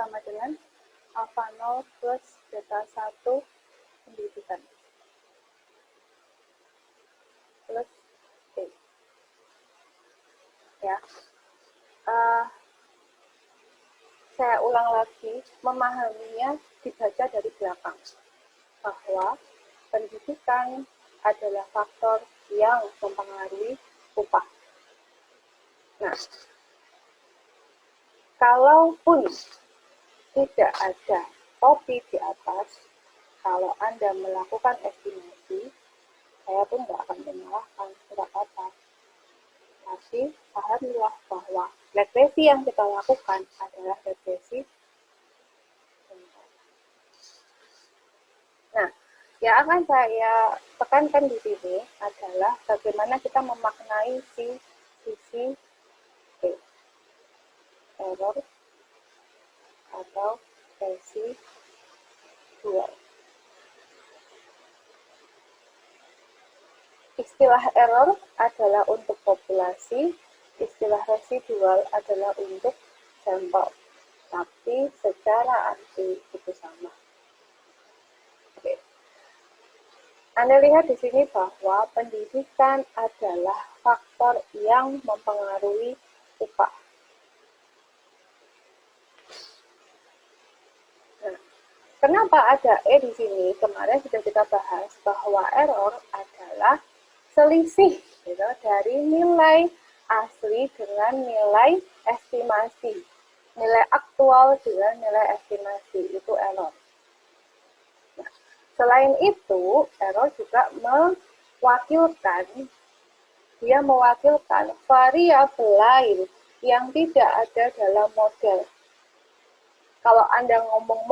sama dengan alfa 0 plus beta 1 pendidikan plus T. Ya. Saya ulang lagi, memahaminya dibaca dari belakang, bahwa pendidikan adalah faktor yang mempengaruhi upah. Nah, kalaupun tidak ada topi di atas, kalau Anda melakukan estimasi, saya pun nggak akan menyalahkan, tidak apa-apa. Tapi pahamilah bahwa regresi yang kita lakukan adalah regresi. Nah, yang akan saya tekankan di sini adalah bagaimana kita memaknai sisi error atau residual. Istilah error adalah untuk populasi, istilah residual adalah untuk sampel, tapi secara arti itu sama. Oke. Anda lihat di sini bahwa pendidikan adalah faktor yang mempengaruhi upah. Nah, kenapa ada E di sini? Kemarin sudah kita bahas bahwa error adalah selisih gitu, dari nilai asli dengan nilai estimasi. Nilai aktual dengan nilai estimasi, itu error. Nah, selain itu, error juga mewakilkan variabel lain yang tidak ada dalam model. Kalau Anda ngomong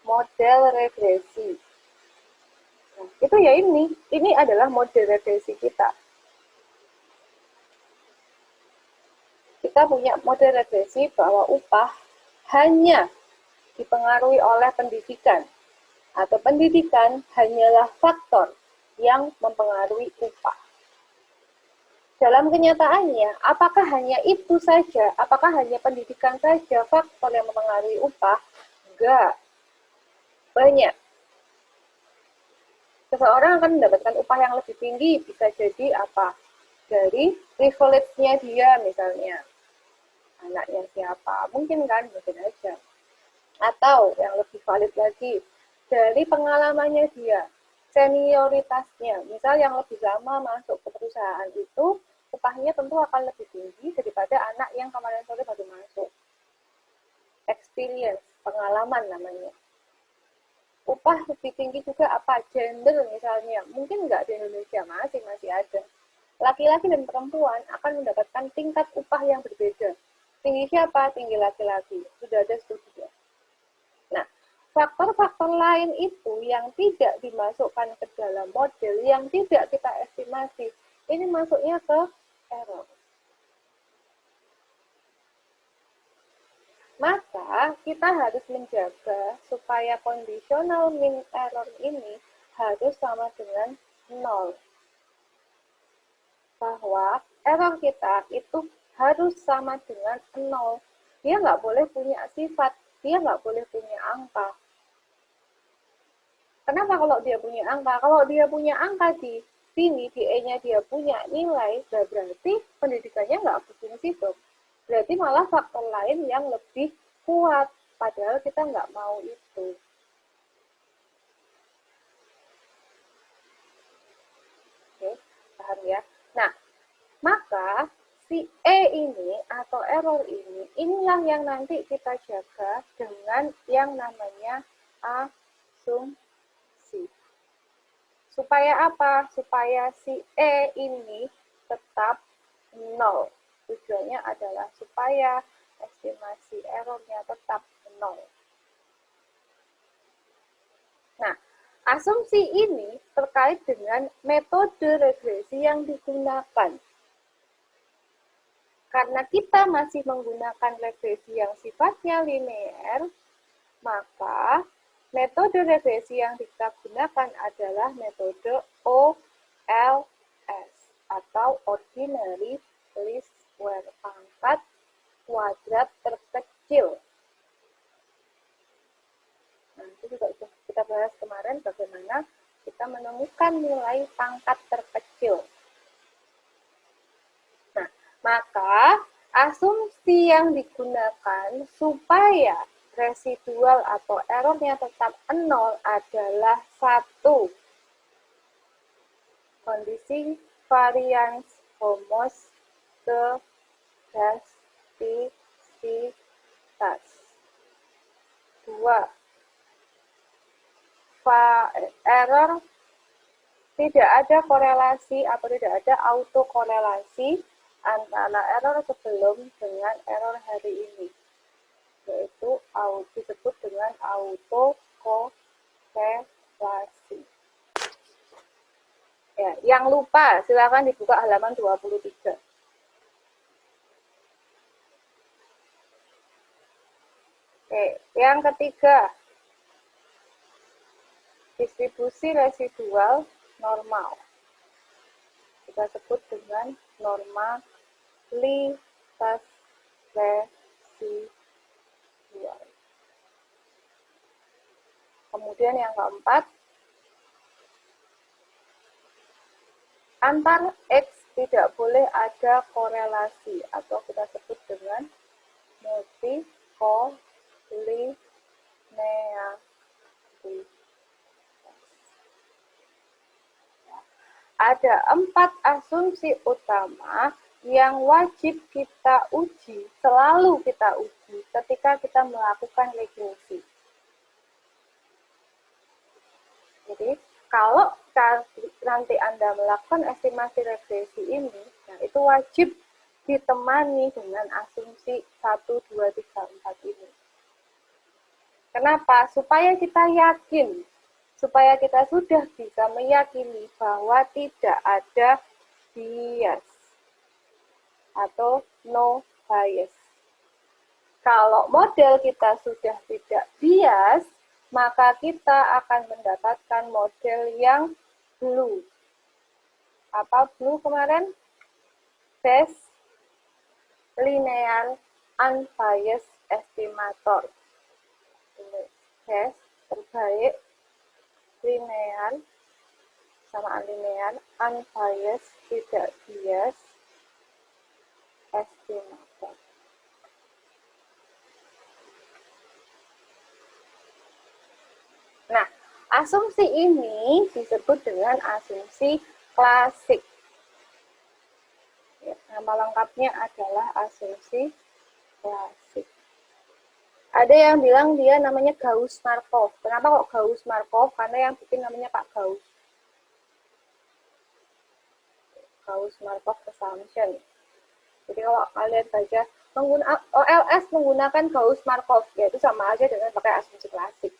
model regresi, nah, itu ya ini adalah model regresi kita. Kita punya model regresi bahwa upah hanya dipengaruhi oleh pendidikan, atau pendidikan hanyalah faktor yang mempengaruhi upah. Dalam kenyataannya, apakah hanya itu saja? Apakah hanya pendidikan saja faktor yang mempengaruhi upah? Enggak. Banyak. Seseorang akan mendapatkan upah yang lebih tinggi, bisa jadi apa? Dari privilege-nya dia misalnya. Anaknya siapa? Mungkin kan, mungkin aja. Atau yang lebih valid lagi, dari pengalamannya dia, senioritasnya. Misal yang lebih lama masuk ke perusahaan itu, upahnya tentu akan lebih tinggi daripada anak yang kemarin sore baru masuk. Experience, pengalaman namanya. Upah lebih tinggi juga apa? Gender misalnya. Mungkin nggak di Indonesia, masih ada. Laki-laki dan perempuan akan mendapatkan tingkat upah yang berbeda. Tinggi siapa? Tinggi laki-laki. Sudah ada studinya. Nah, faktor-faktor lain itu yang tidak dimasukkan ke dalam model, yang tidak kita estimasi, ini masuknya ke error. Maka kita harus menjaga supaya conditional mean error ini harus sama dengan 0. Bahwa error kita itu harus sama dengan 0. Dia nggak boleh punya sifat, dia nggak boleh punya angka. Kenapa kalau dia punya angka? Kalau dia punya angka di sini, di E-nya dia punya nilai, berarti pendidikannya nggak berfungsi dong. Berarti malah faktor lain yang lebih kuat, padahal kita nggak mau itu. Oke, paham ya? Nah, maka si E ini atau error ini, inilah yang nanti kita jaga dengan yang namanya asumsi. Supaya apa? Supaya si E ini tetap 0. Tujuannya adalah supaya estimasi errornya tetap 0. Nah, asumsi ini terkait dengan metode regresi yang digunakan. Karena kita masih menggunakan regresi yang sifatnya linear, maka metode regresi yang kita gunakan adalah metode OLS atau Ordinary Least Square, pangkat kuadrat terkecil. Nah, itu juga sudah kita bahas kemarin bagaimana kita menemukan nilai pangkat terkecil. Nah, maka asumsi yang digunakan supaya residual atau errornya tetap 0 adalah 1. Kondisi varians homoskedastisitas. 2. Error tidak ada korelasi atau tidak ada autokorelasi antara error sebelum dengan error hari ini, yaitu disebut dengan autokorelasi. Ya, yang lupa silakan dibuka halaman 23. Oke, yang ketiga, distribusi residual normal. Kita sebut dengan normalitas residual. Kemudian yang keempat, antar X tidak boleh ada korelasi atau kita sebut dengan multikolinearitas. Ada 4 asumsi utama yang wajib kita uji, selalu kita uji ketika kita melakukan regresi. Jadi, kalau nanti Anda melakukan estimasi regresi ini, nah itu wajib ditemani dengan asumsi 1, 2, 3, 4 ini. Kenapa? Supaya kita yakin, supaya kita sudah bisa meyakini bahwa tidak ada bias atau no bias. Kalau model kita sudah tidak bias, maka kita akan mendapatkan model yang blue. Apa blue kemarin? Best linear unbiased estimator. Best terbaik linear sama linear unbiased tidak bias estimator. Nah, asumsi ini disebut dengan asumsi klasik. Ya, nama lengkapnya adalah asumsi klasik. Ada yang bilang dia namanya Gauss-Markov. Kenapa kok Gauss-Markov? Karena yang bikin namanya Pak Gauss. Gauss-Markov assumption. Jadi kalau kalian baca OLS menggunakan Gauss-Markov, yaitu sama aja dengan pakai asumsi klasik.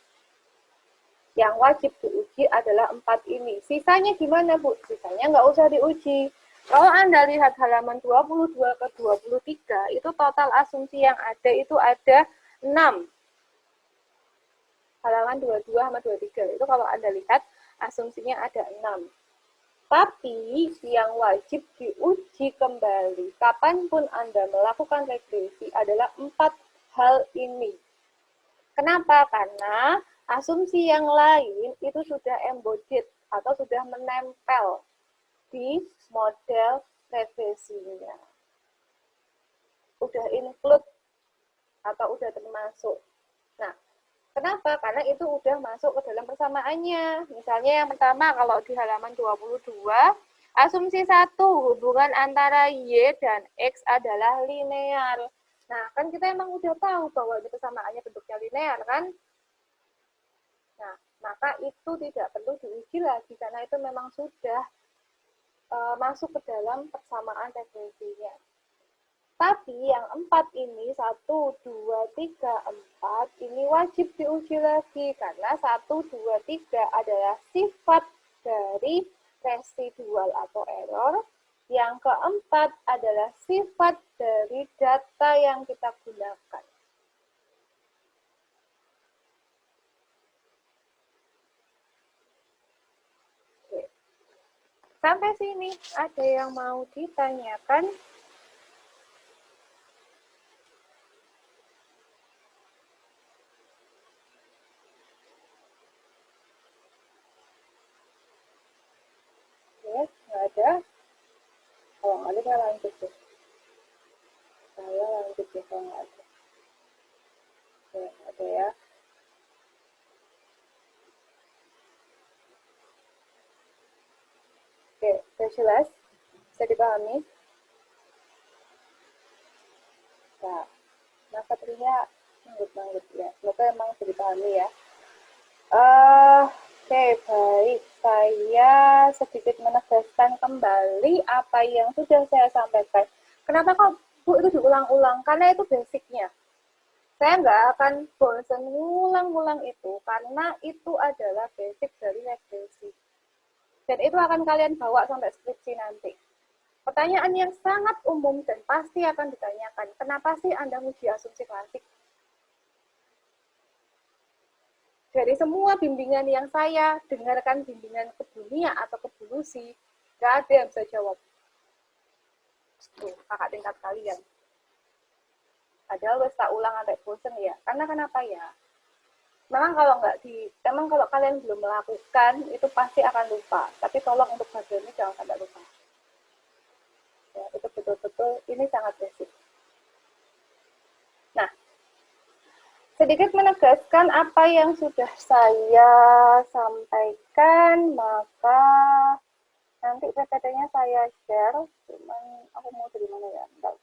Yang wajib diuji adalah 4 ini. Sisanya gimana, Bu? Sisanya nggak usah diuji. Kalau Anda lihat halaman 22 ke 23, itu total asumsi yang ada itu ada 6. Halaman 22 sama 23. Itu kalau Anda lihat, asumsinya ada 6. Tapi yang wajib diuji kembali, kapanpun Anda melakukan regresi, adalah 4 hal ini. Kenapa? Karena asumsi yang lain itu sudah embodied atau sudah menempel di model regresinya. Udah include atau udah termasuk. Nah, kenapa? Karena itu udah masuk ke dalam persamaannya. Misalnya yang pertama kalau di halaman 22, asumsi 1, hubungan antara Y dan X adalah linear. Nah, kan kita emang udah tahu bahwa itu persamaannya bentuknya linear, kan? Nah, maka itu tidak perlu diuji lagi, karena itu memang sudah masuk ke dalam persamaan regresinya. Tapi yang 4 ini, 1, 2, 3, 4, ini wajib diuji lagi. Karena 1, 2, 3 adalah sifat dari residual atau error. Yang keempat adalah sifat dari data yang kita gunakan. Oke. Sampai sini, ada yang mau ditanyakan? Kalau nggak ada, saya lanjut deh. Saya lanjut deh kalau nggak ada. Oke, ada ya. Oke, sudah jelas? Bisa dipahami? Nah, materinya manggut-manggut ya. Semoga emang bisa dipahami ya. Oke, baik. Saya sedikit menegaskan kembali apa yang sudah saya sampaikan. Kenapa kok Bu itu diulang-ulang? Karena itu basicnya. Saya nggak akan bosan ngulang-ngulang itu, karena itu adalah basic dari regresi. Dan itu akan kalian bawa sampai skripsi nanti. Pertanyaan yang sangat umum dan pasti akan ditanyakan, kenapa sih Anda uji asumsi klasik? Dari semua bimbingan yang saya dengarkan, bimbingan ke dunia atau ke bulusi, nggak ada yang bisa jawab. Tuh, kakak tingkat kalian. Padahal wes tak ulang sampai bosen ya. Karena kenapa ya? Memang kalau kalian belum melakukan, itu pasti akan lupa. Tapi tolong untuk bagian ini jangan sampai lupa. Ya, itu betul-betul, ini sangat basic. Nah, sedikit menegaskan apa yang sudah saya sampaikan, maka nanti PPT-nya saya share, cuman aku mau dari mana ya? Bentar.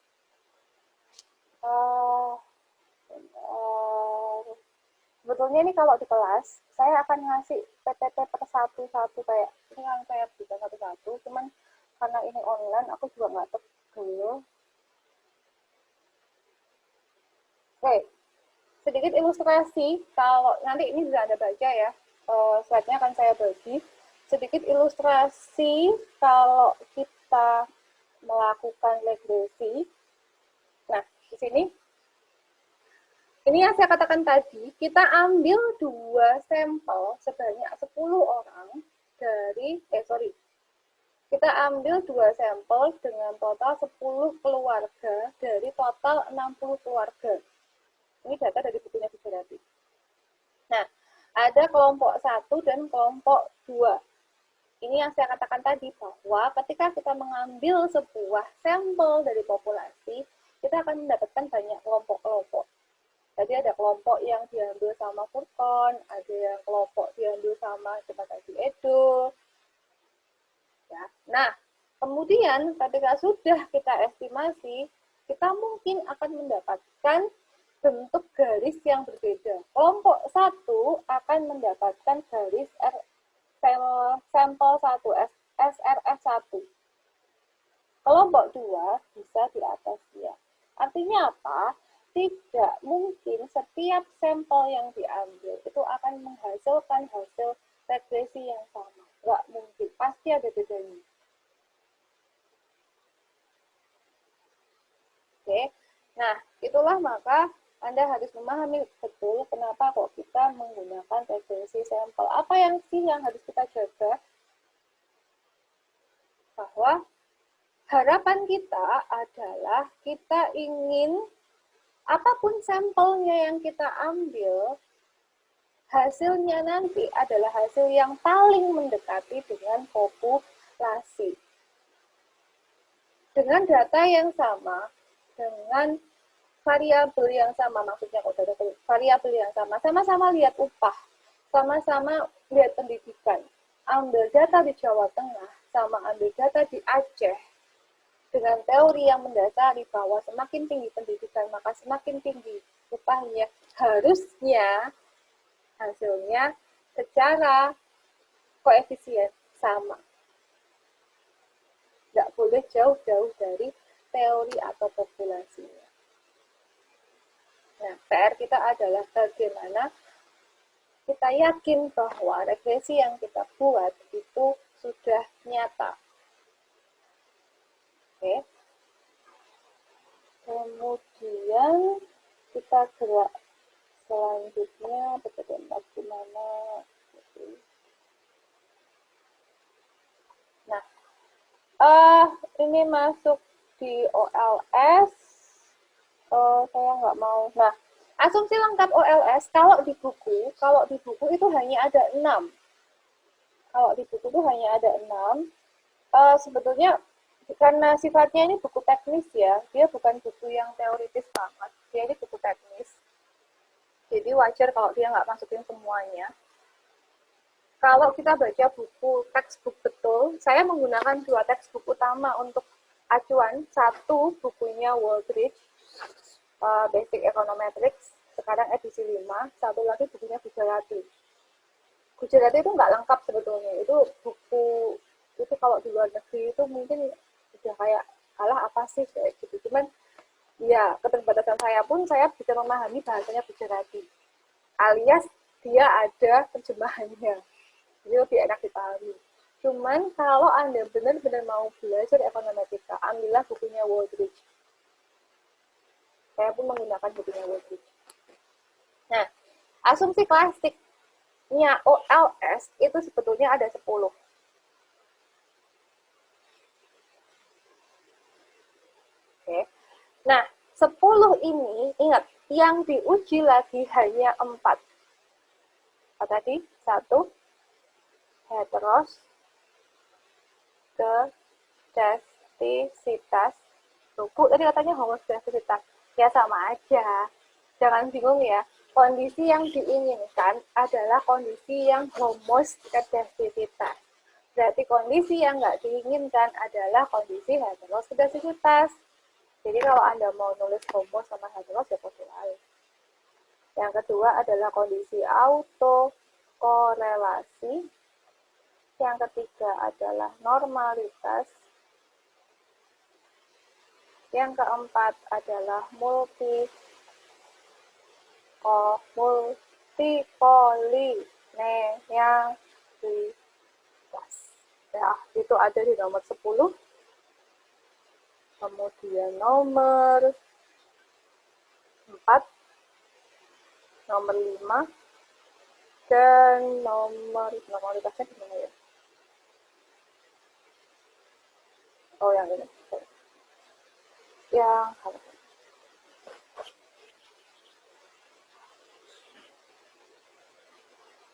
Sebetulnya ini kalau di kelas, saya akan ngasih PPT per satu-satu kayak, ini kan saya bisa satu-satu, cuman karena ini online, aku juga nggak tegel. Oke, sedikit ilustrasi, kalau nanti ini bisa Anda baca ya, slide-nya akan saya bagi. Sedikit ilustrasi kalau kita melakukan regresi. Nah, di sini, ini yang saya katakan tadi, kita ambil 2 sampel sebanyak 10 orang dari, kita ambil 2 sampel dengan total 10 keluarga dari total 60 keluarga. Ini data dari bukunya Gujarati. Nah, ada kelompok 1 dan kelompok 2. Ini yang saya katakan tadi, bahwa ketika kita mengambil sebuah sampel dari populasi, kita akan mendapatkan banyak kelompok-kelompok. Jadi ada kelompok yang diambil sama Furkon, ada yang kelompok diambil sama kita tadi Edo. Ya. Nah, kemudian ketika sudah kita estimasi, kita mungkin akan mendapatkan bentuk garis yang berbeda. Kelompok 1 akan mendapatkan garis sampel 1, SRS1. Kelompok 2 bisa di atas dia. Artinya apa? Tidak mungkin setiap sampel yang diambil itu akan menghasilkan hasil regresi yang sama. Nggak mungkin, pasti ada bedanya. Oke, nah itulah maka Anda harus memahami betul kenapa kok kita menggunakan regresi sampel. Apa yang harus kita jaga? Bahwa harapan kita adalah kita ingin apapun sampelnya yang kita ambil, hasilnya nanti adalah hasil yang paling mendekati dengan populasi. Dengan data yang sama, dengan variabel yang sama, maksudnya variabel yang sama, sama-sama lihat upah, sama-sama lihat pendidikan. Ambil data di Jawa Tengah, sama ambil data di Aceh, dengan teori yang mendasari bahwa semakin tinggi pendidikan, maka semakin tinggi upahnya, harusnya hasilnya secara koefisien sama. Nggak boleh jauh-jauh dari teori atau populasinya. Nah, PR kita adalah bagaimana kita yakin bahwa regresi yang kita buat itu sudah nyata. Oke. Kemudian kita gerak selanjutnya, bagaimana gimana. Nah, ini masuk di OLS. Saya nggak mau. Nah, asumsi lengkap OLS kalau di buku itu hanya ada 6. Kalau di buku itu hanya ada 6. Sebetulnya karena sifatnya ini buku teknis ya, dia bukan buku yang teoritis banget, dia ini buku teknis. Jadi wajar kalau dia nggak masukin semuanya. Kalau kita baca buku textbook betul, saya menggunakan dua textbook utama untuk acuan. Satu bukunya Waldridge, Basic Econometrics, sekarang edisi 5. Satu lagi bukunya Gujarati. Gujarati itu nggak lengkap sebetulnya. Itu buku, itu kalau di luar negeri itu mungkin udah kayak, alah apa sih kayak gitu. Cuman ya keterbatasan saya pun saya bisa memahami bahasanya Gujarati. Alias dia ada terjemahannya. Jadi lebih enak dipahami. Cuman kalau Anda benar-benar mau belajar ekonometrika, ambillah bukunya Waldridge. Saya pun menggunakan bukunya Waldridge. Nah, asumsi klasiknya OLS itu sebetulnya ada 10. Oke. Nah, 10 ini, ingat, yang diuji lagi hanya 4. Apa tadi? 1, heteros, kedestisitas. Bu, tadi katanya homosexualitas. Ya sama aja. Jangan bingung ya. Kondisi yang diinginkan adalah kondisi yang homosexualitas. Berarti kondisi yang nggak diinginkan adalah kondisi heterosexualitas. Jadi kalau Anda mau nulis homo sama heteros ya positif. Yang kedua adalah kondisi autokorelasi. Yang ketiga adalah normalitas. Yang keempat adalah multipolinealitas. Ya, itu ada di nomor 10. Kemudian nomor 4, nomor 5, dan normalitasnya di mana ya? Oh, yang ini. Yang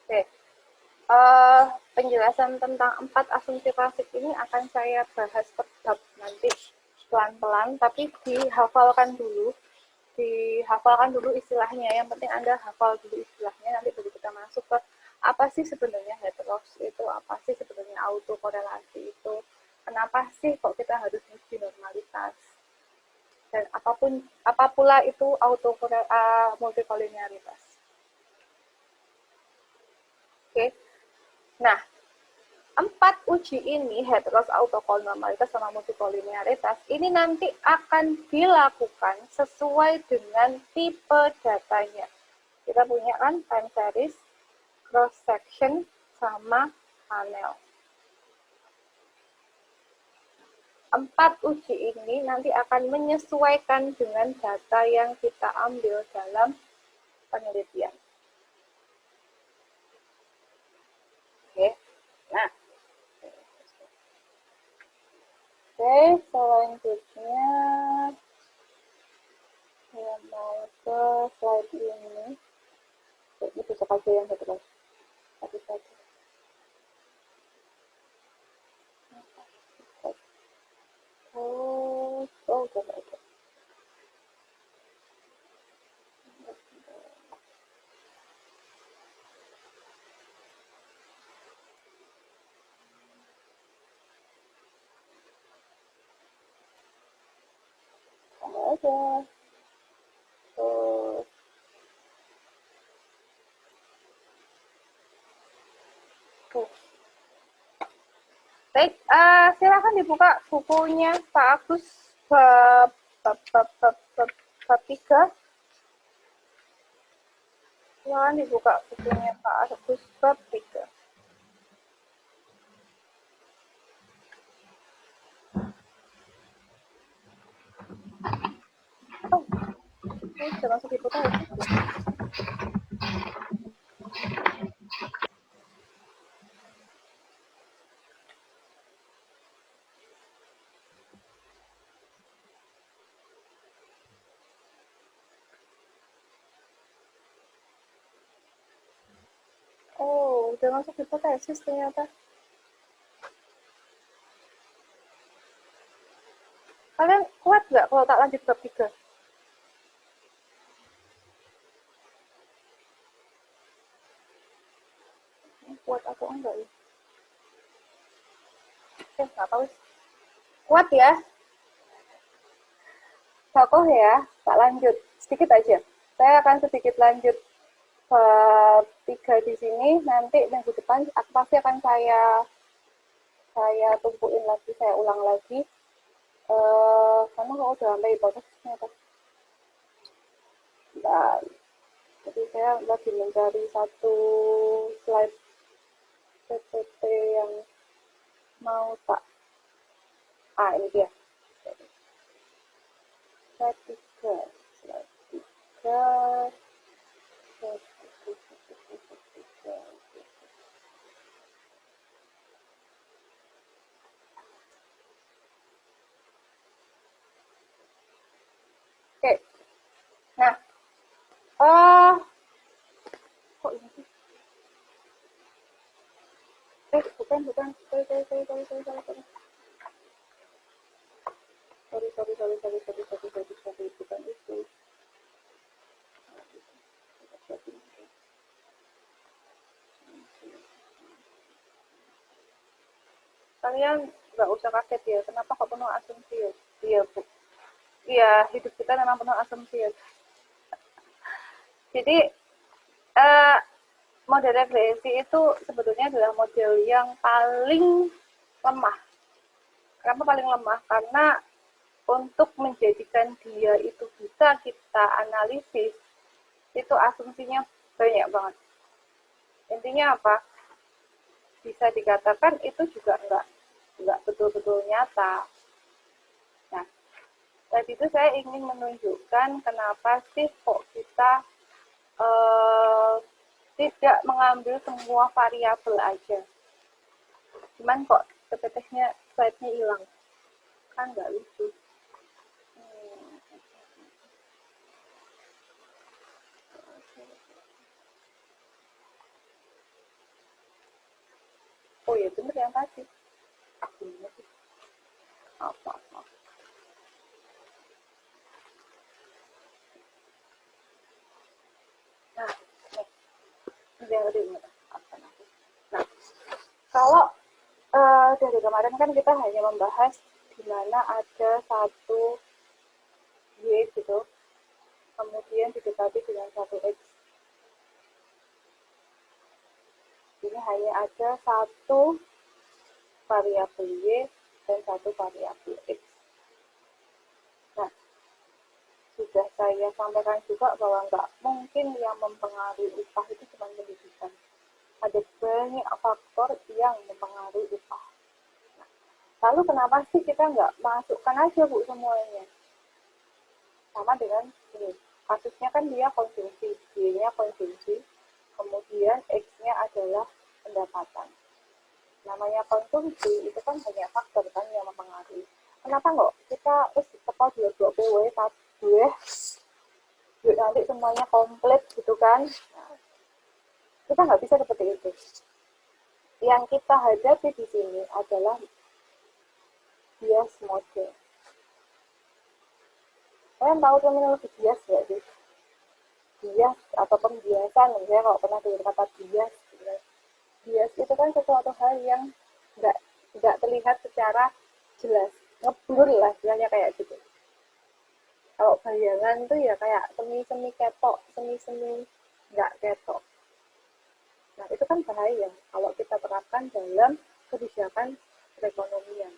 Oke. Penjelasan tentang 4 asumsi klasik ini akan saya bahas per bab nanti pelan-pelan, tapi dihafalkan dulu istilahnya. Yang penting Anda hafal dulu istilahnya, nanti baru kita masuk ke apa sih sebenarnya heteros itu, apa sih sebenarnya autokorelasi itu, kenapa sih kok kita harus uji normalitas, dan apa pula itu multikolinearitas. Oke. Nah, 4 uji ini, heteros, autokorelasi, sama multikolinearitas, ini nanti akan dilakukan sesuai dengan tipe datanya. Kita punya kan time series, cross section, sama panel. 4 uji ini nanti akan menyesuaikan dengan data yang kita ambil dalam penelitian. Oke. Nah, selanjutnya saya mau ke slide ini. Itu besok aja yang terus. Satu saja. Coba aja. Aja. Baik, silakan dibuka bukunya Pak Agus bab 3. Silakan dibuka bukunya Pak Agus bab 3. Oh, ini sudah masuk dibuka ya? Oh, udah masuk hipotesis ternyata. Kalian kuat nggak kalau tak lanjut bab 3? Kuat atau enggak ya? Oke, nggak tahu. Kuat ya? Kokoh ya? Tak lanjut. Sedikit aja. Saya akan sedikit lanjut bab 3 di sini. Nanti minggu depan pasti akan saya tumpuin lagi, saya ulang lagi. Karena kalau udah sampai batas ternyata. Nah, jadi saya lagi mencari satu slide PPT yang mau tak. Ini dia. Slide 3. Slide 3. Oke. Nah, kok ini sih? Bukan. Sorry, bukan itu. Kalian nggak usah kaget ya, kenapa kok penuh asumsi ya? Iya, Bu. Iya, hidup kita memang penuh asumsi ya. Jadi, eh, model regresi itu sebetulnya adalah model yang paling lemah. Kenapa paling lemah? Karena untuk menjadikan dia itu bisa kita analisis, itu asumsinya banyak banget. Intinya apa? Bisa dikatakan itu juga nggak betul-betul nyata. Nah, tadi itu saya ingin menunjukkan kenapa sih kok kita tidak mengambil semua variabel aja. Cuman kok PPT-nya slide-nya hilang. Kan nggak lucu. Oh iya, bener yang tadi. Apa? Nah, Nah, kalau dari kemarin kan kita hanya membahas di mana ada satu Y gitu, kemudian didekati dengan satu X. Ini hanya ada satu variabel Y dan satu variabel X. Nah, sudah saya sampaikan juga bahwa nggak mungkin yang mempengaruhi upah itu cuma pendidikan. Ada banyak faktor yang mempengaruhi upah. Nah, lalu kenapa sih kita nggak masukkan aja Bu semuanya? Sama dengan ini, kasusnya kan dia konsumsi, Y-nya konsumsi, kemudian X-nya adalah pendapatan. Namanya konsumsi itu kan banyak faktor kan yang mempengaruhi. Kenapa nggak kita tepat dua PW gue nanti semuanya komplit gitu kan? Nah, kita nggak bisa seperti itu. Yang kita hadapi di sini adalah bias model. Kalian tahu terminologi bias nggak sih? Bias atau pembiasan, misalnya kalau pernah dengar kata bias, bias itu kan sesuatu hal yang nggak terlihat secara jelas, ngeblur lah istilahnya kayak gitu. Kalau bayangan tuh ya kayak semi ketok, semi nggak ketok. Nah itu kan bahaya kalau kita terapkan dalam kebijakan perekonomian.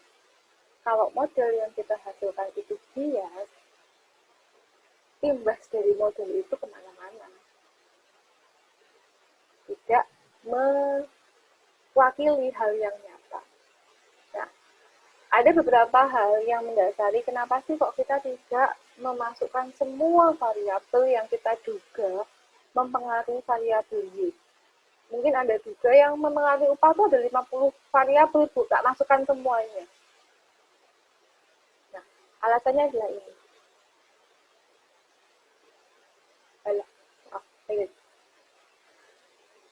Kalau model yang kita hasilkan itu bias, imbas dari model itu kemana-mana. Tidak mewakili hal yang nyata. Nah, ada beberapa hal yang mendasari kenapa sih kok kita tidak memasukkan semua variabel yang kita duga mempengaruhi variabel Y. Mungkin Anda juga yang mempengaruhi upah itu ada 50 variabel, Bu, tak masukkan semuanya. Nah, alasannya adalah ini.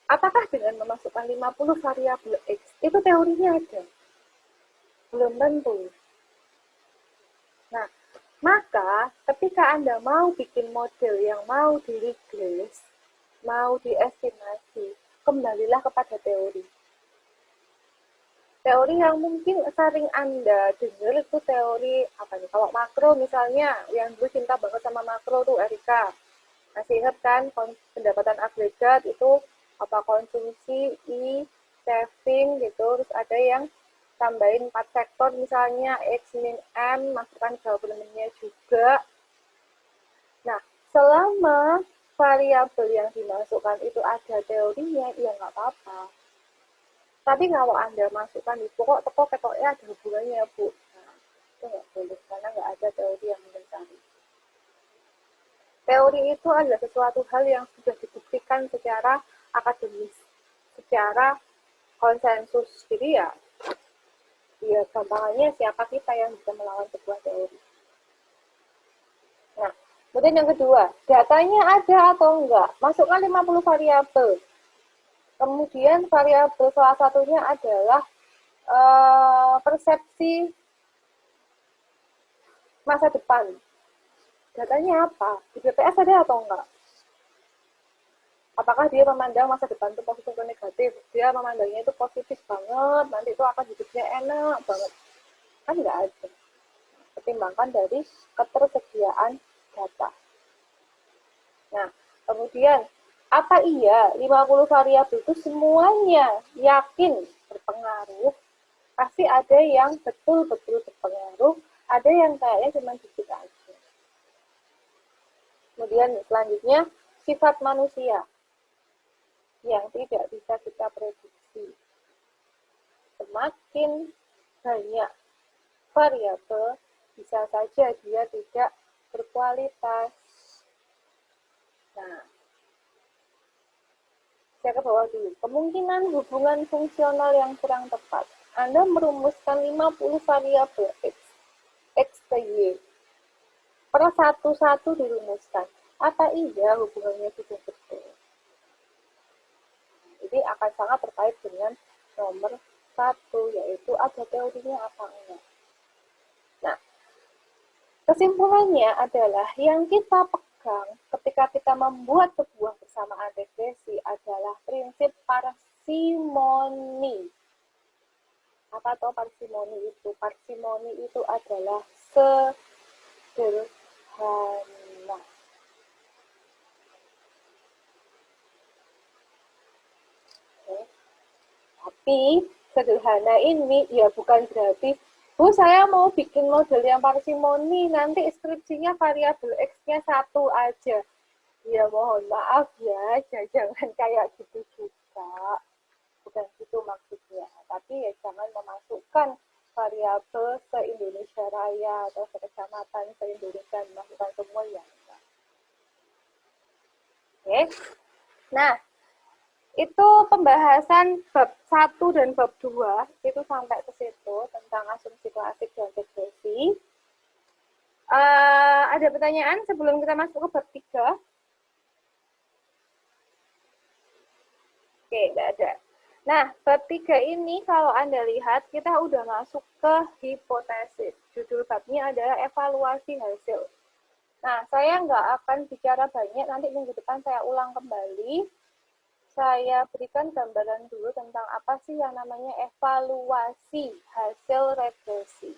Apakah dengan memasukkan 50 variabel X, itu teorinya ada? Belum tentu. Nah, maka ketika Anda mau bikin model yang mau diregres, mau diestimasi, kembalilah kepada teori. Teori yang mungkin sering Anda dengar itu teori apa nih? Kalau makro misalnya, yang dulu cinta banget sama makro tuh Erika. Masih ingat kan pendapatan agregat itu apa konsumsi, saving gitu, terus ada yang tambahin 4 sektor misalnya X min M, masukkan government-nya juga. Nah, selama variabel yang dimasukkan itu ada teorinya, ya nggak apa-apa. Tapi kalau Anda masukkan di pokok ketoknya ada hubungannya, Bu. Nah, itu nggak boleh, karena nggak ada teori yang mendasari. Teori itu adalah sesuatu hal yang sudah dibuktikan secara akademis, secara konsensus. Jadi ya gampangannya siapa kita yang bisa melawan sebuah teori. Nah, kemudian yang kedua, datanya ada atau enggak? Masukkan 50 variabel. Kemudian variabel salah satunya adalah persepsi masa depan. Datanya apa? Di BPS ada atau enggak? Apakah dia memandang masa depan itu positif atau negatif? Dia memandangnya itu positif banget, nanti itu akan hidupnya enak banget. Kan enggak ada. Pertimbangkan dari ketersediaan data. Nah, kemudian apa iya 50 variabel itu semuanya yakin berpengaruh? Pasti ada yang betul-betul berpengaruh, ada yang kayaknya cuma dikit aja. Kemudian selanjutnya, sifat manusia yang tidak bisa kita prediksi. Semakin banyak variabel, bisa saja dia tidak berkualitas. Nah, saya ke bawah dulu. Kemungkinan hubungan fungsional yang kurang tepat. Anda merumuskan 50 variabel X ke Y. Per satu-satu dirumuskan. Apa iya hubungannya sudah betul? Ini akan sangat terkait dengan nomor 1, yaitu ada teorinya apa enggak. Nah, kesimpulannya adalah yang kita pegang ketika kita membuat sebuah persamaan regresi adalah prinsip parsimoni. Apa tahu parsimoni itu? Parsimoni itu adalah sederhana. Oke. Tapi sederhana ini ya bukan berarti Bu, saya mau bikin model yang parsimoni, nanti skripsinya variabel X-nya 1 aja. Ya mohon maaf ya, jangan kayak gitu juga. Bukan gitu maksudnya. Tapi ya jangan memasukkan variabel se-Indonesia Raya atau se-kecamatan se-Indonesia, dimasukkan semua ya. Oke. Nah, itu pembahasan bab 1 dan bab 2 itu sampai ke situ tentang asumsi klasik dan regresi. Ada pertanyaan sebelum kita masuk ke bab 3? Oke, nggak ada. Nah, bab 3 ini kalau Anda lihat, kita udah masuk ke hipotesis. Judul babnya adalah evaluasi hasil. Nah, saya nggak akan bicara banyak, nanti minggu depan saya ulang kembali. Saya berikan gambaran dulu tentang apa sih yang namanya evaluasi hasil regresi.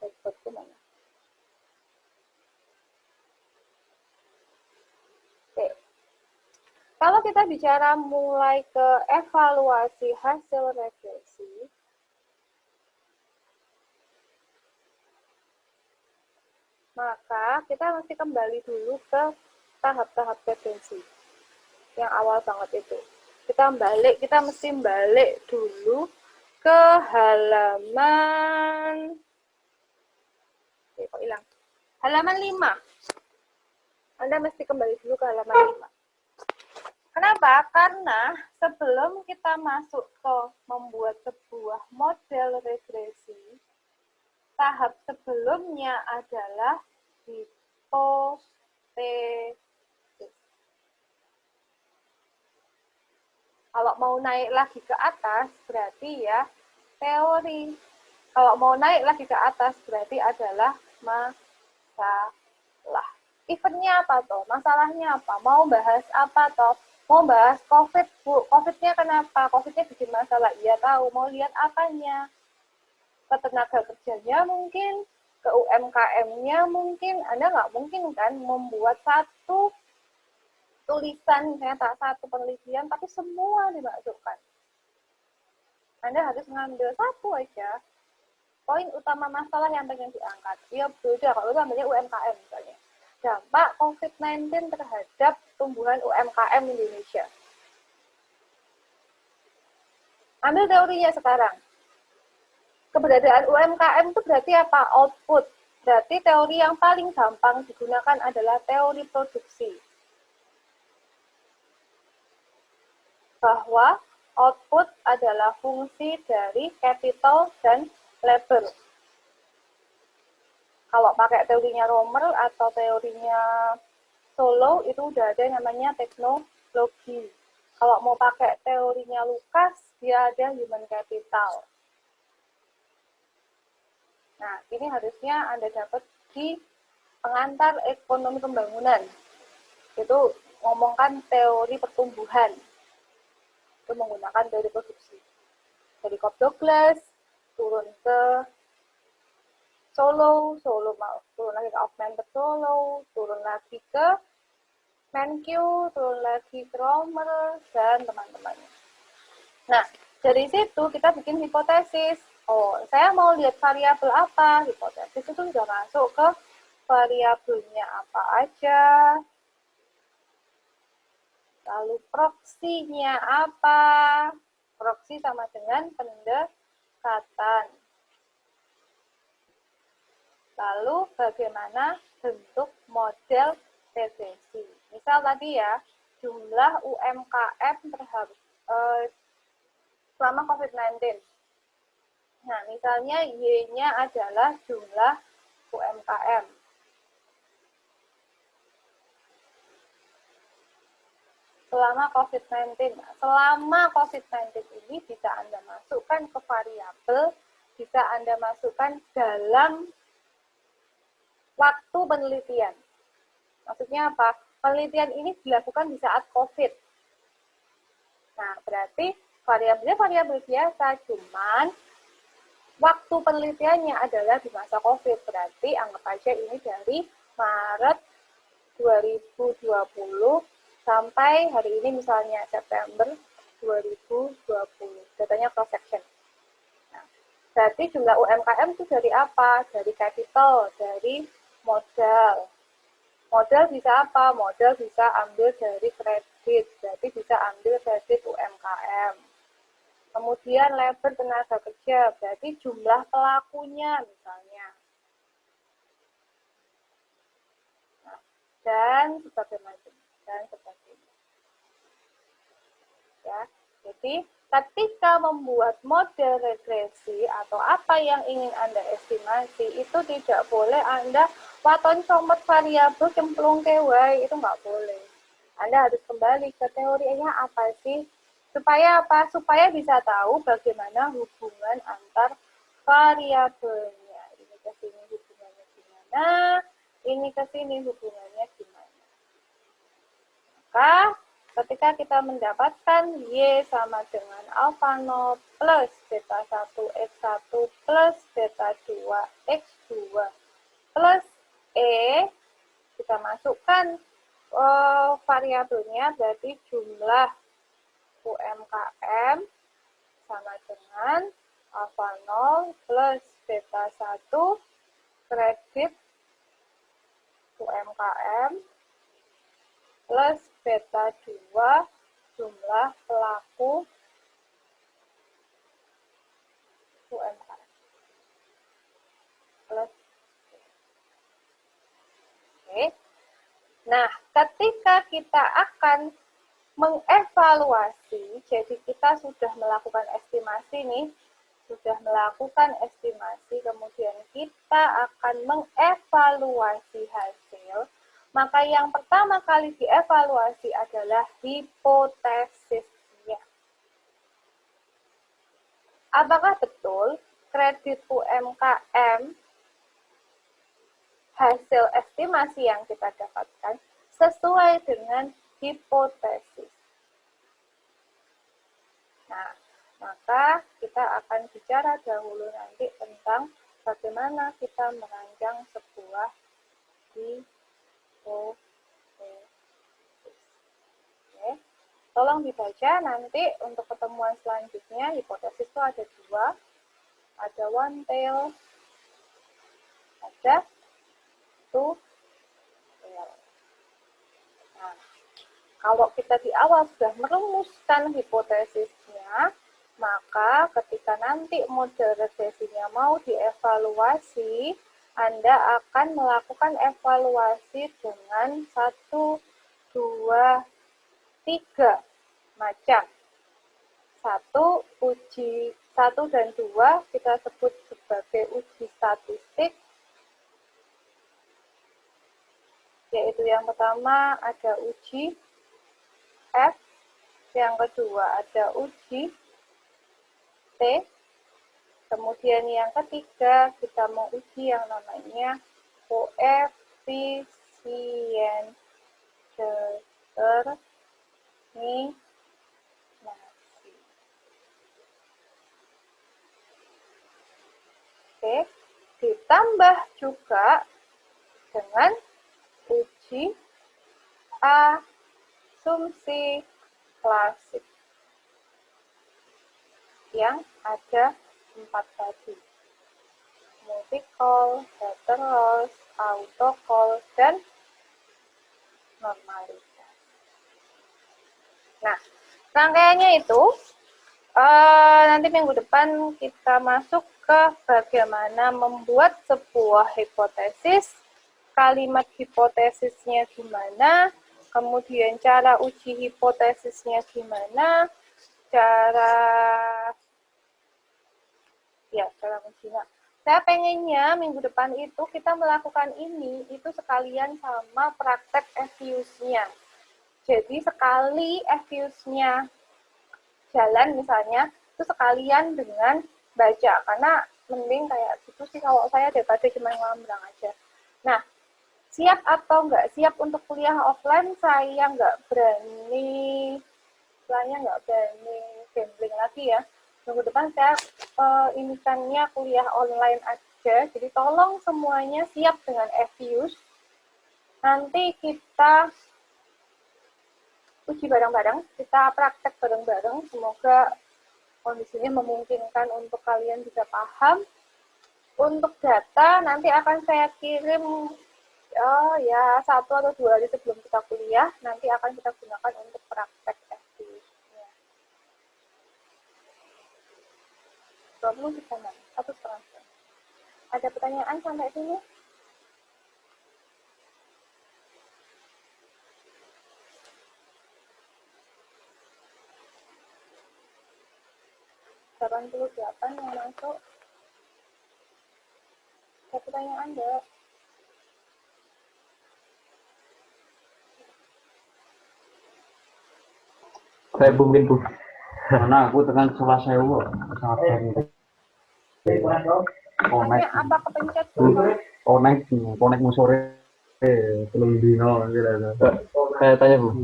Regresi mana? Oke. Kalau kita bicara mulai ke evaluasi hasil regresi, maka kita mesti kembali dulu ke tahap-tahap regresi yang awal banget itu. Kita mesti balik dulu ke halaman kok hilang. Halaman 5. Anda mesti kembali dulu ke halaman 5. Kenapa? Karena sebelum kita masuk ke membuat sebuah model regresi, tahap sebelumnya adalah hipotesis. Kalau mau naik lagi ke atas, berarti ya teori. Kalau mau naik lagi ke atas berarti adalah masalah. Eventnya apa toh? Masalahnya apa? Mau bahas apa toh? Mau bahas COVID, Bu. COVID-nya kenapa? COVID-nya bikin masalah. Iya tahu. Mau lihat apanya? Ke tenaga kerjanya mungkin, ke UMKM-nya mungkin. Anda nggak mungkin kan membuat satu tulisan, misalnya tak satu penelitian, tapi semua dimasukkan. Anda harus mengambil satu aja, poin utama masalah yang pengen diangkat. Ya beda, kalau namanya UMKM misalnya. Dampak COVID-19 terhadap tumbuhan UMKM Indonesia. Ambil teorinya sekarang. Keberadaan UMKM itu berarti apa? Output. Berarti teori yang paling gampang digunakan adalah teori produksi. Bahwa output adalah fungsi dari capital dan labor. Kalau pakai teorinya Romer atau teorinya Solow itu udah ada namanya teknologi. Kalau mau pakai teorinya Lucas, dia ada human capital. Nah, ini harusnya Anda dapat di pengantar ekonomi pembangunan. Itu ngomongkan teori pertumbuhan. Itu menggunakan teori produksi. Dari Cobb Douglas, turun ke Solow, turun lagi ke Augmented Solow, turun lagi ke Mankiw, turun lagi ke Romer, dan teman-temannya. Nah, dari situ kita bikin hipotesis. Oh, saya mau lihat variabel apa? Hipotesis itu sudah masuk ke variabelnya apa aja, lalu proksinya apa? Proksi sama dengan pendekatan. Lalu bagaimana bentuk model regresi? Misal tadi ya, jumlah UMKM selama COVID-19. Nah, misalnya Y-nya adalah jumlah UMKM. Selama COVID-19. Selama COVID-19 ini bisa Anda masukkan ke variabel, bisa Anda masukkan dalam waktu penelitian. Maksudnya apa? Penelitian ini dilakukan di saat COVID. Nah, berarti variabelnya variabel biasa, cuman waktu penelitiannya adalah di masa COVID. Berarti anggap aja ini dari Maret 2020 sampai hari ini misalnya September 2020. Datanya cross section. Nah, berarti jumlah UMKM itu dari apa? Dari capital, dari modal. Modal bisa apa? Modal bisa ambil dari kredit. Berarti bisa ambil kredit UMKM. Kemudian labor tenaga kerja, berarti jumlah pelakunya misalnya. Nah, dan sebagainya. Ya, jadi ketika membuat model regresi atau apa yang ingin Anda estimasi, itu tidak boleh Anda waton comot variabel cemplung kewai, itu nggak boleh. Anda harus kembali ke teorinya apa sih, supaya apa? Supaya bisa tahu bagaimana hubungan antar variabelnya. Ini ke sini hubungannya gimana, ini ke sini hubungannya gimana. Maka ketika kita mendapatkan Y sama dengan alpha 0 plus beta 1 X1 plus beta 2 X2 plus E, kita masukkan variabelnya, berarti jumlah UMKM sama dengan alpha 0 plus beta 1 kredit UMKM plus beta 2 jumlah pelaku UMKM plus. Oke. Nah, ketika kita akan mengevaluasi, jadi kita sudah melakukan estimasi nih, kemudian kita akan mengevaluasi hasil, maka yang pertama kali dievaluasi adalah hipotesisnya. Apakah betul kredit UMKM, hasil estimasi yang kita dapatkan sesuai dengan hipotesis. Nah, maka kita akan bicara dahulu nanti tentang bagaimana kita merancang sebuah hipotesis. Oke. Tolong dibaca nanti untuk pertemuan selanjutnya. Hipotesis itu ada dua, ada one tail, ada two tail. Nah, kalau kita di awal sudah merumuskan hipotesisnya, maka ketika nanti model regresinya mau dievaluasi, Anda akan melakukan evaluasi dengan 1, 2, 3 macam. 1 dan 2 kita sebut sebagai uji statistik, yaitu yang pertama ada uji F, yang kedua ada uji T, kemudian yang ketiga kita mau uji yang namanya koefisien determinasi. Oke, ditambah juga dengan uji asumsi klasik yang ada 4 tadi. Multi-call, heteros, auto-call, dan normalitas. Nah, rangkaiannya itu nanti minggu depan kita masuk ke bagaimana membuat sebuah hipotesis, kalimat hipotesisnya gimana, kemudian cara uji hipotesisnya gimana, cara ujinya. Saya pengennya minggu depan itu kita melakukan ini itu sekalian sama praktek FIUS-nya. Jadi sekali FIUS-nya jalan misalnya, itu sekalian dengan baca, karena mending kayak gitu sih kalau saya daripada cuma ngelambrang aja. Nah, siap atau nggak siap untuk kuliah offline, saya nggak berani gambling lagi ya. Minggu depan saya inikannya kuliah online aja, jadi tolong semuanya siap dengan FIUS. Nanti kita uji bareng-bareng, kita praktek bareng-bareng, semoga kondisinya memungkinkan untuk kalian bisa paham. Untuk data nanti akan saya kirim 1 atau 2 hari sebelum kita kuliah, nanti akan kita gunakan untuk praktek FIUS-nya. 20 jam atau setengah jam. Ada pertanyaan sampai sini? ...88 yang masuk. Ada pertanyaan enggak? Saya mungkin Bu. Karena aku tekan 11.000 Konek apa kepencet? Konek sore belum dino gitu. Saya tanya Bu.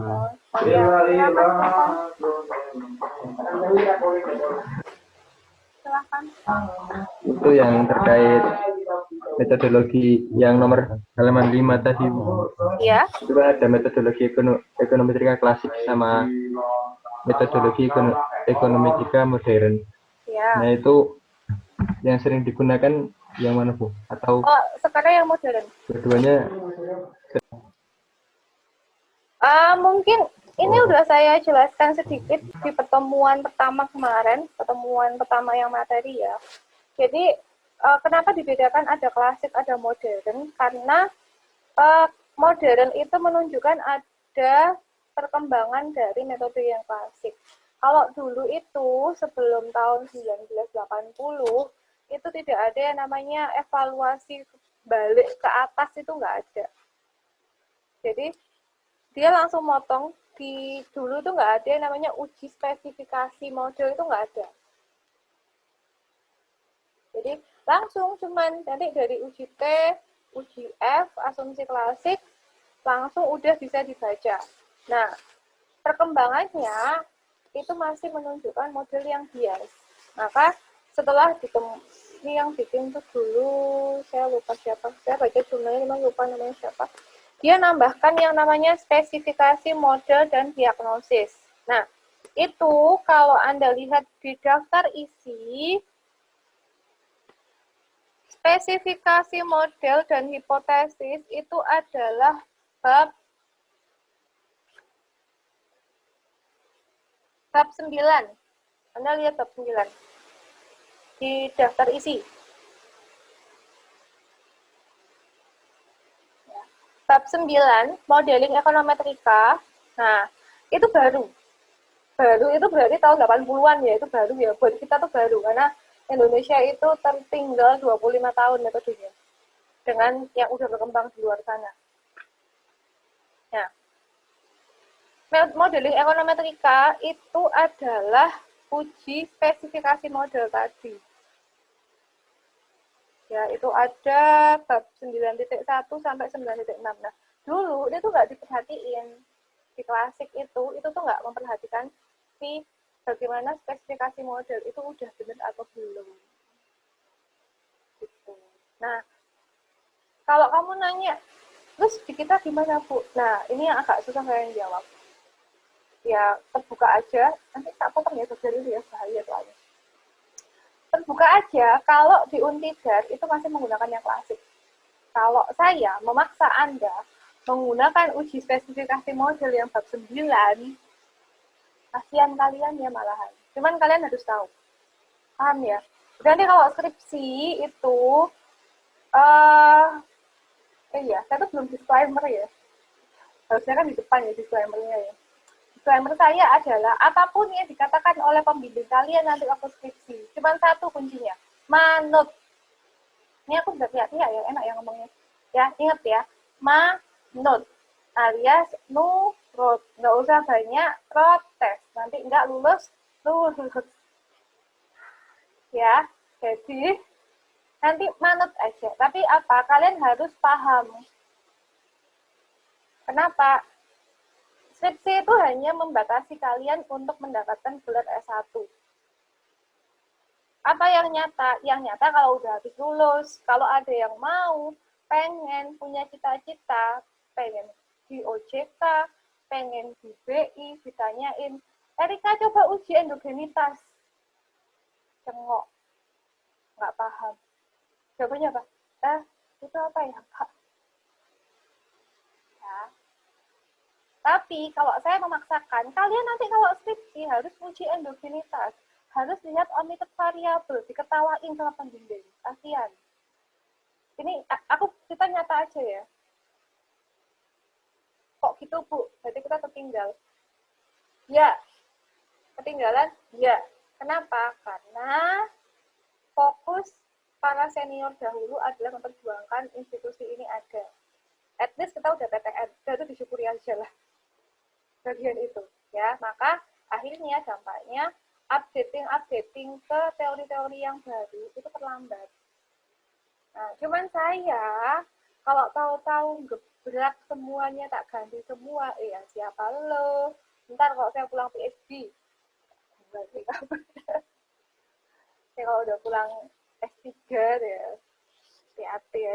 Silakan. Itu yang terkait metodologi yang nomor halaman 5 tadi Bu. Iya. Itu ada metodologi ekonometrika klasik sama metodologi ekonometrika modern. Ya. Nah itu yang sering digunakan yang mana Bu? Atau sekarang yang modern? Keduanya mungkin ini udah saya jelaskan sedikit di pertemuan pertama kemarin, pertemuan pertama yang materi ya. Jadi kenapa dibedakan ada klasik, ada modern? Karena modern itu menunjukkan ada perkembangan dari metode yang klasik. Kalau dulu itu sebelum tahun 1980 itu tidak ada yang namanya evaluasi balik ke atas, itu nggak ada. Jadi dia langsung motong, di dulu itu nggak ada yang namanya uji spesifikasi model, itu nggak ada. Jadi Jadi langsung cuman nanti dari uji T, uji F, asumsi klasik, langsung udah bisa dibaca. Nah, perkembangannya itu masih menunjukkan model yang bias. Maka setelah ini yang bikin tuh dulu, saya lupa siapa, saya baca jurnalnya memang lupa namanya siapa. Dia nambahkan yang namanya spesifikasi model dan diagnosis. Nah, itu kalau Anda lihat di daftar isi, spesifikasi model dan hipotesis itu adalah bab 9. Anda lihat bab 9 di daftar isi. Bab 9, modeling ekonometrika. Nah, itu baru. Baru itu berarti tahun 80-an ya, itu baru ya. Buat kita tuh baru, karena Indonesia itu tertinggal 25 tahun metodenya. Dengan yang udah berkembang di luar sana. Nah, modeling ekonometrika itu adalah uji spesifikasi model tadi. Ya, itu ada bab 9.1 sampai 9.6. Nah, dulu itu nggak diperhatiin. Di klasik itu tuh nggak memperhatikan si bagaimana spesifikasi model itu udah benar atau belum. Gitu. Nah, kalau kamu nanya, terus di kita gimana, Bu? Nah, ini yang agak susah kalian jawab. Ya, terbuka aja. Nanti tak potong ya, dari itu ya, bahaya soalnya. Terbuka aja, kalau di Untidar itu masih menggunakan yang klasik. Kalau saya memaksa Anda menggunakan uji spesifikasi model yang bab 9, kasihan kalian ya malahan. Cuman kalian harus tahu. Paham ya? Nanti kalau skripsi itu, iya, saya tuh belum disclaimer ya. Harusnya kan di depan ya disclaimer-nya ya. Disclaimer saya adalah, apapun yang dikatakan oleh pembimbing kalian nanti waktu skripsi, cuman satu kuncinya, manut. Ini aku udah lihat-lihat ya, enak ya ngomongnya. Ya, ingat ya, manut alias nurut. Nggak usah banyak protes. Nanti nggak lulus. Ya, jadi nanti manut aja. Tapi apa? Kalian harus paham. Kenapa? Skripsi itu hanya membatasi kalian untuk mendapatkan gelar S1. Apa yang nyata? Yang nyata kalau udah habis lulus, kalau ada yang mau, pengen, punya cita-cita, pengen di OJK, pengen di BI, ditanyain, Erika coba uji endogenitas. Cengok. Nggak paham. Jawabannya apa? Itu apa ya, Kak? Ya. Tapi kalau saya memaksakan, kalian nanti kalau skripsi harus uji endogenitas. Harus lihat omitted variabel, diketawain sama pembimbing. Kasihan. Ini aku kita nyata aja ya. Kok gitu, Bu? Berarti kita tertinggal. Ya. Ketinggalan? Ya. Kenapa? Karena fokus para senior dahulu adalah memperjuangkan institusi ini ada. At least kita udah PTN, itu disyukuri aja lah. Bagian itu. Ya, maka akhirnya dampaknya updating ke teori-teori yang baru itu terlambat. Nah, cuman saya kalau tahu-tahu gebrak semuanya tak ganti semua, ya siapa lo? Ntar kalau saya pulang PhD, berarti kapan? Ya kalau udah pulang S3 ya, hati-hati ya.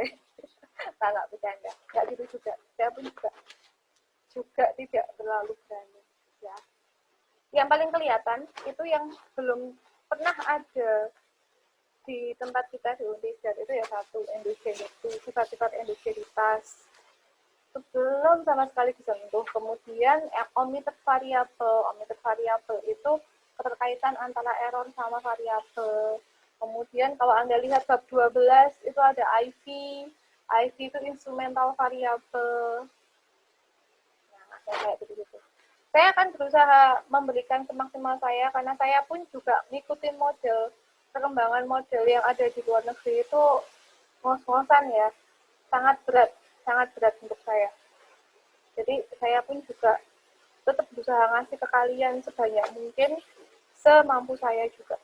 Nggak bercanda, nggak gitu juga. Saya pun juga tidak terlalu berani. Ya. Yang paling kelihatan itu yang belum pernah ada di tempat kita di Untidar itu ya satu endogenitas, sifat-sifat endogenitas itu belum sama sekali disentuh. Kemudian omitted variable itu keterkaitan antara error sama variabel. Kemudian kalau Anda lihat bab 12 itu ada IV itu instrumental variable. Nah, kayak gitu-gitu. Saya akan berusaha memberikan semaksimal saya, karena saya pun juga ngikutin model, perkembangan model yang ada di luar negeri itu ngos-ngosan ya, sangat berat untuk saya. Jadi saya pun juga tetap berusaha ngasih ke kalian sebanyak mungkin, semampu saya juga.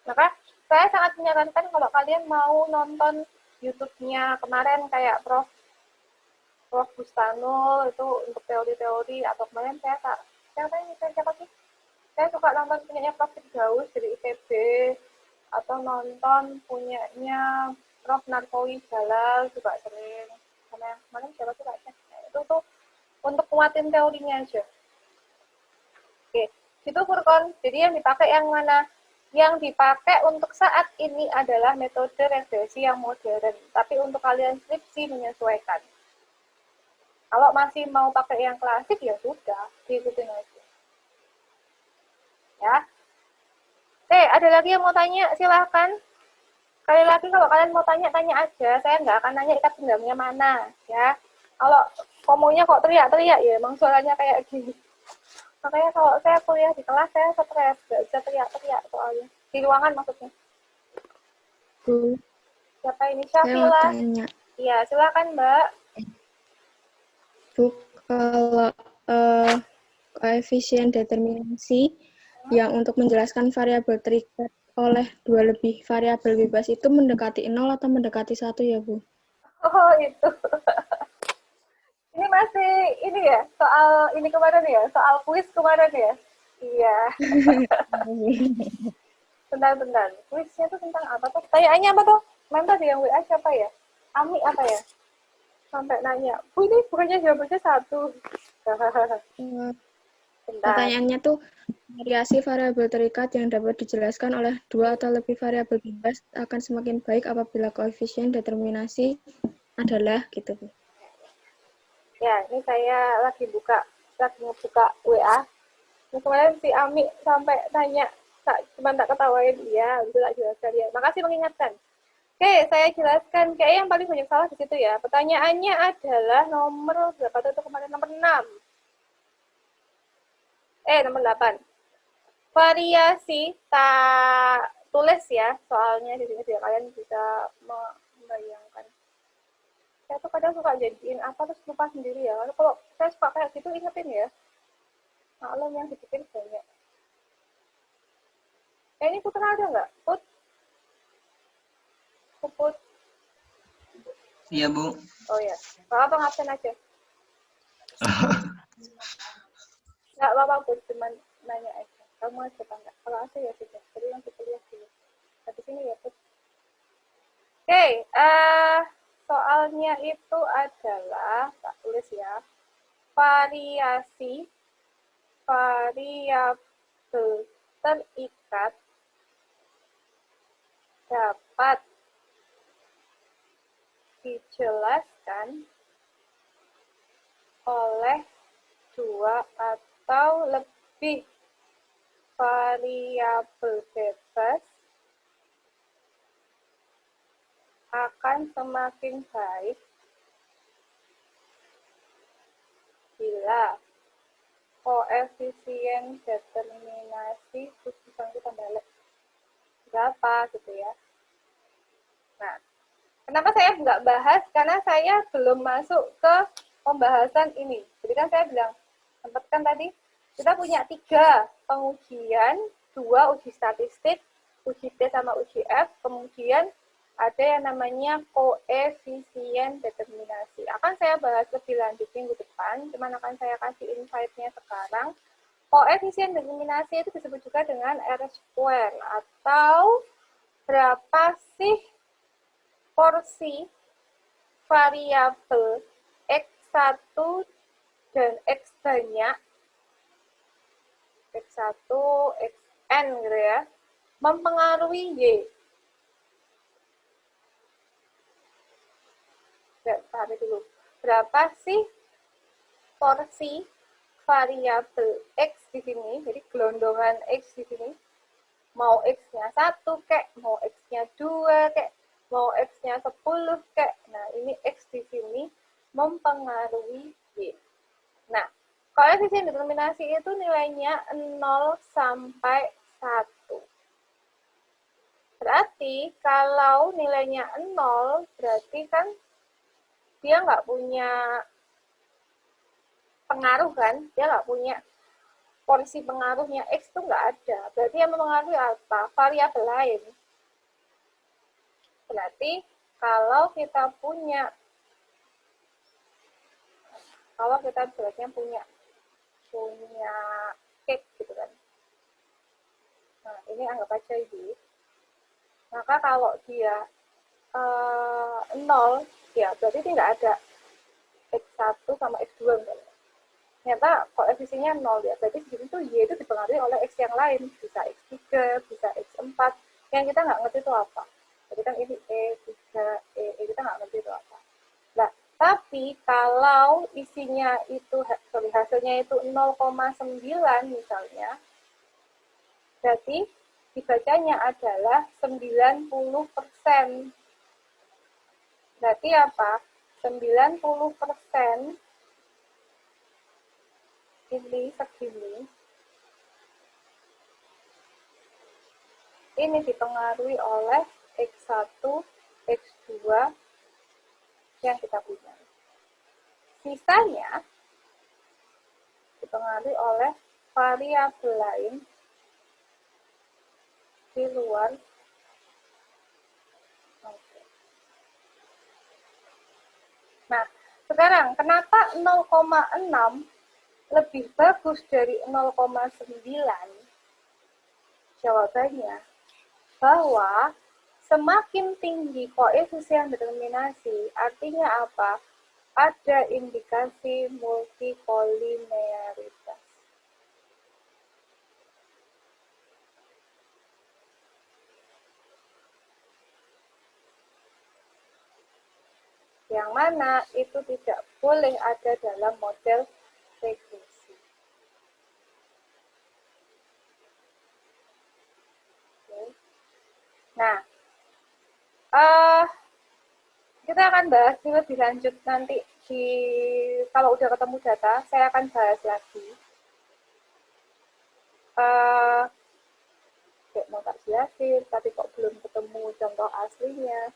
Maka saya sangat menyarankan kalau kalian mau nonton YouTube-nya kemarin kayak Prof. Bustanul itu untuk teori-teori, atau kemarin siapa sih? Saya suka nonton punyanya Prof. Firdaus dari ITB, atau nonton punyanya Prof. Narkowi Jalal juga sering. Sama yang kemarin siapa sih kayaknya? Itu tuh untuk kuatin teorinya aja. Oke, itu Furkon. Jadi yang dipakai yang mana? Yang dipakai untuk saat ini adalah metode regresi yang modern. Tapi untuk kalian skripsi menyesuaikan. Kalau masih mau pakai yang klasik ya sudah, diikutin aja. Ya. Oke, ada lagi yang mau tanya? Silahkan. Sekali lagi kalau kalian mau tanya-tanya aja. Saya nggak akan nanya ikat pinggangnya mana. Ya. Kalau ngomongnya kok teriak-teriak ya, emang suaranya kayak gini. Makanya kalau saya kuliah di kelas, saya stres. Nggak bisa teriak-teriak soalnya. Di ruangan maksudnya. Bu, Siapa ini? saya mau Syafila. tanya. Iya, silakan Mbak. Bu, kalau koefisien determinasi yang untuk menjelaskan variabel terikat oleh dua lebih variabel bebas itu mendekati 0 atau mendekati 1 ya, Bu? Oh, itu. Ini masih ini ya, soal ini kemarin ya, soal kuis kemarin ya. Iya. Bentar. Kuisnya tuh tentang apa tuh? Pertanyaannya apa tuh? Mana tadi yang WA siapa ya? Ami apa ya? Sampai nanya. Bu, ini bukannya jawabannya satu. Bentar. Pertanyaannya tuh, variasi variabel terikat yang dapat dijelaskan oleh dua atau lebih variabel bebas akan semakin baik apabila koefisien determinasi adalah gitu, Bu. Ya, ini saya lagi ngebuka WA. Nah, kemarin si Ami sampai tanya, cuma tak ketawain dia, itu tak jelaskan ya. Makasih mengingatkan. Oke, saya jelaskan. Kayak yang paling banyak salah di situ ya. Pertanyaannya adalah nomor berapa tuh kemarin? Nomor 6. Nomor 8. Variasi tak tulis ya soalnya di sini biar kalian bisa membayangkan. Saya tuh kadang suka jadiin apa terus lupa sendiri ya. Lalu kalau saya suka kayak gitu ingetin ya. Maklum yang dibikin banyak. Ini Putra ada nggak? Put. Iya, Bu. Oh ya. Kalau apa ngabsen aja. Nggak apa-apa, Put. Cuman nanya aja. Kamu aja apa nggak? Kalau ada ya sudah. Jadi langsung kuliah dulu. Habis ini ya, Put. Oke. Soalnya itu adalah, tak tulis ya. Variabel terikat dapat dijelaskan oleh dua atau lebih variabel bebas akan semakin baik bila koefisien determinasi berapa gitu ya. Nah, kenapa saya nggak bahas? Karena saya belum masuk ke pembahasan ini. Jadi kan saya bilang, sempat kan tadi, kita punya 3 pengujian, 2 uji statistik, uji T sama uji F, kemudian ada yang namanya koefisien determinasi. Akan saya bahas lebih lanjut minggu depan, cuman akan saya kasih insight-nya sekarang. Koefisien determinasi itu disebut juga dengan R-square, atau berapa sih porsi variabel X1 dan X banyak, X1, Xn gitu ya, mempengaruhi Y. Tahan dulu. Berapa sih porsi variabel X di sini, jadi gelondongan X di sini, mau X-nya 1 kek, mau X-nya 2 kek, mau X-nya 10 kek. Nah, ini X di sini mempengaruhi Y. Nah, koefisien determinasi itu nilainya 0 sampai 1. Berarti kalau nilainya 0, berarti kan dia nggak punya pengaruh kan? Dia nggak punya porsi pengaruhnya X itu nggak ada. Berarti yang mempengaruhi apa? Variabel lain. Berarti kalau kita punya punya cake gitu kan. Nah, ini anggap aja Y. Maka kalau dia 0, ya berarti tidak ada X1 sama X2 misalnya. Ternyata koefisiennya 0 ya, berarti di situ Y itu dipengaruhi oleh X yang lain, bisa X3, bisa X4, yang kita nggak ngerti itu apa. Jadi kan ini E3, kita nggak ngerti itu apa. Nah, tapi kalau isinya itu, hasilnya itu 0,9 misalnya, berarti dibacanya adalah 90%. Berarti apa? 90% ini segini. Ini dipengaruhi oleh X1, X2 yang kita punya. Sisanya dipengaruhi oleh variabel lain di luar. Oke. Nah, sekarang kenapa 0,6 lebih bagus dari 0,9? Jawabannya bahwa semakin tinggi koefisien determinasi, artinya apa? Ada indikasi multikolinearitas. Yang mana itu tidak boleh ada dalam model regresi. Oke. Nah, kita akan bahas lebih lanjut nanti kalau udah ketemu data, saya akan bahas lagi. Mau tak jelasin, tapi kok belum ketemu contoh aslinya.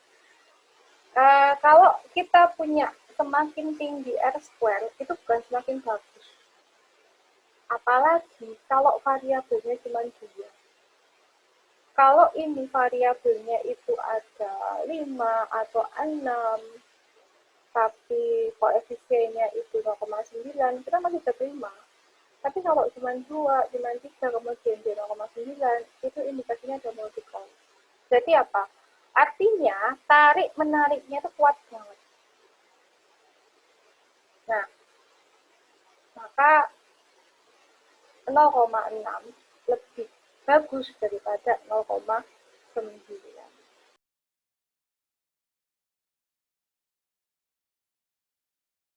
Kalau kita punya semakin tinggi R-square, itu bukan semakin bagus. Apalagi kalau variabelnya cuma 2. Kalau ini variabelnya itu ada 5 atau 6, tapi koefisiennya itu 0,9, kita masih terima. Tapi kalau cuma 2, cuma 3, kemudian dia 0,9, itu indikasinya ada multikol. Berarti apa? Artinya, tarik-menariknya itu kuat banget. Nah, maka 0,6 lebih bagus daripada 0,9.